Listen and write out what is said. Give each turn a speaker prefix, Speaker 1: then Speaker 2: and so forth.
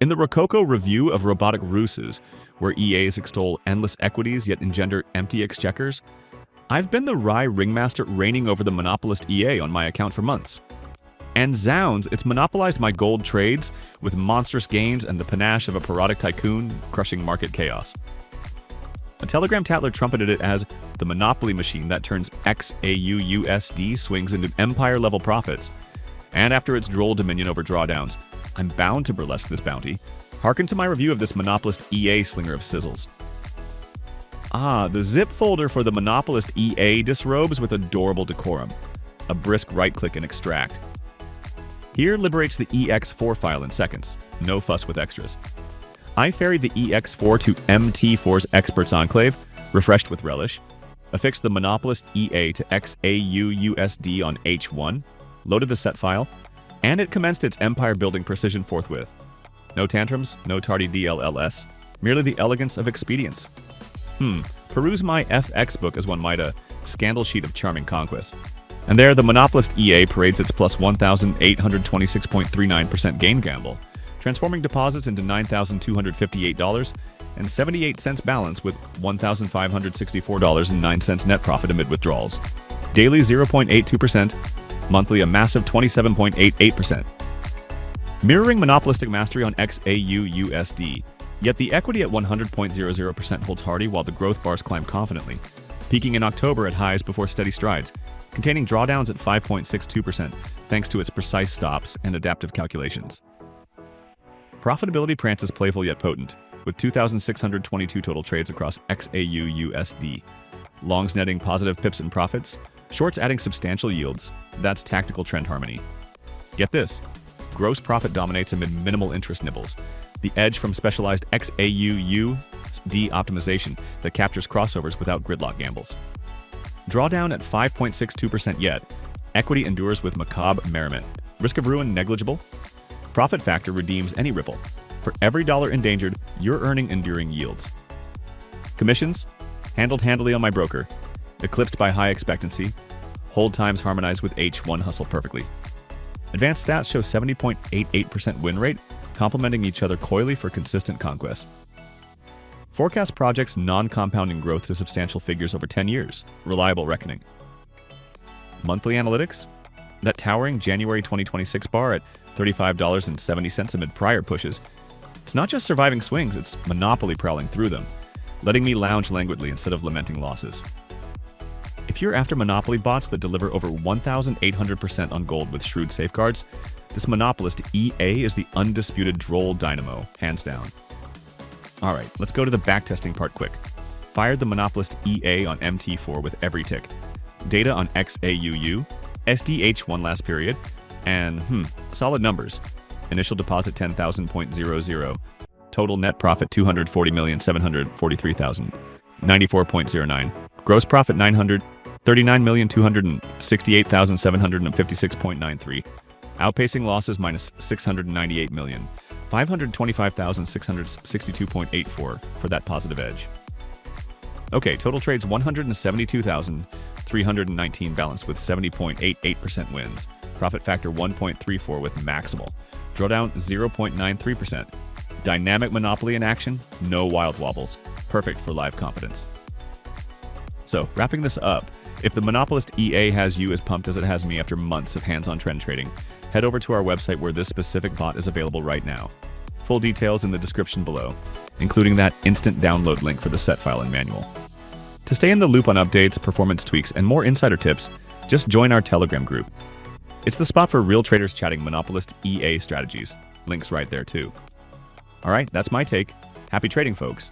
Speaker 1: In the Rococo review of robotic ruses, where EAs extol endless equities yet engender empty exchequers, I've been the wry ringmaster reigning over the Monopolist EA on my account for months. And zounds, it's monopolized my gold trades with monstrous gains and the panache of a parodic tycoon crushing market chaos. A Telegram Tatler trumpeted it as the monopoly machine that turns XAUUSD swings into empire-level profits. And after its droll dominion over drawdowns, I'm bound to burlesque this bounty. Hearken to my review of this Monopolist EA slinger of sizzles. The zip folder for the Monopolist EA disrobes with adorable decorum. A brisk right-click and extract. Here liberates the EX4 file in seconds. No fuss with extras. I ferried the EX4 to MT4's Experts Enclave, refreshed with relish. Affixed the Monopolist EA to XAUUSD on H1, loaded the set file, and it commenced its empire-building precision forthwith. No tantrums, no tardy DLLS, merely the elegance of expedience. Peruse MyFXBook as one might, a scandal sheet of charming conquests. And there, the Monopolist EA parades its plus 1,826.39% gain gamble, transforming deposits into $9,258.78 balance with $1,564.09 net profit amid withdrawals. Daily 0.82%, monthly a massive 27.88%. Mirroring monopolistic mastery on XAUUSD, yet the equity at 100.00% holds hardy while the growth bars climb confidently, peaking in October at highs before steady strides, containing drawdowns at 5.62% thanks to its precise stops and adaptive calculations. Profitability prances playful yet potent, with 2,622 total trades across XAUUSD. Longs netting positive pips and profits, shorts adding substantial yields. That's tactical trend harmony. Get this. Gross profit dominates amid minimal interest nibbles. The edge from specialized XAUUSD optimization that captures crossovers without gridlock gambles. Drawdown at 5.62% yet. Equity endures with macabre merriment. Risk of ruin negligible. Profit factor redeems any ripple. For every dollar endangered, you're earning enduring yields. Commissions? Handled handily on my broker. Eclipsed by high expectancy. Hold times harmonized with H1 hustle perfectly. Advanced stats show 70.88% win rate, complementing each other coyly for consistent conquest. Forecast projects non-compounding growth to substantial figures over 10 years. Reliable reckoning. Monthly analytics? That towering January 2026 bar at $35.70 amid prior pushes. It's not just surviving swings, it's monopoly prowling through them, letting me lounge languidly instead of lamenting losses. If you're after monopoly bots that deliver over 1,800% on gold with shrewd safeguards, this Monopolist EA is the undisputed droll dynamo, hands down. Alright, let's go to the backtesting part quick. Fired the Monopolist EA on MT4 with every tick. Data on XAUU, SDH1 last period, and solid numbers. Initial deposit 10,000.00. Total net profit 240,743,000. 94.09. Gross profit 39,268,756.93. Outpacing losses minus 698 million. 525,662.84 for that positive edge. Okay, total trades 172,319 balanced with 70.88% wins. Profit factor 1.34 with maximal. Drawdown 0.93%. Dynamic monopoly in action, no wild wobbles. Perfect for live confidence. So, wrapping this up, if the Monopolist EA has you as pumped as it has me after months of hands-on trend trading, head over to our website where this specific bot is available right now. Full details in the description below, including that instant download link for the set file and manual. To stay in the loop on updates, performance tweaks, and more insider tips, just join our Telegram group. It's the spot for real traders chatting Monopolist EA strategies. Links right there too. Alright, that's my take. Happy trading, folks.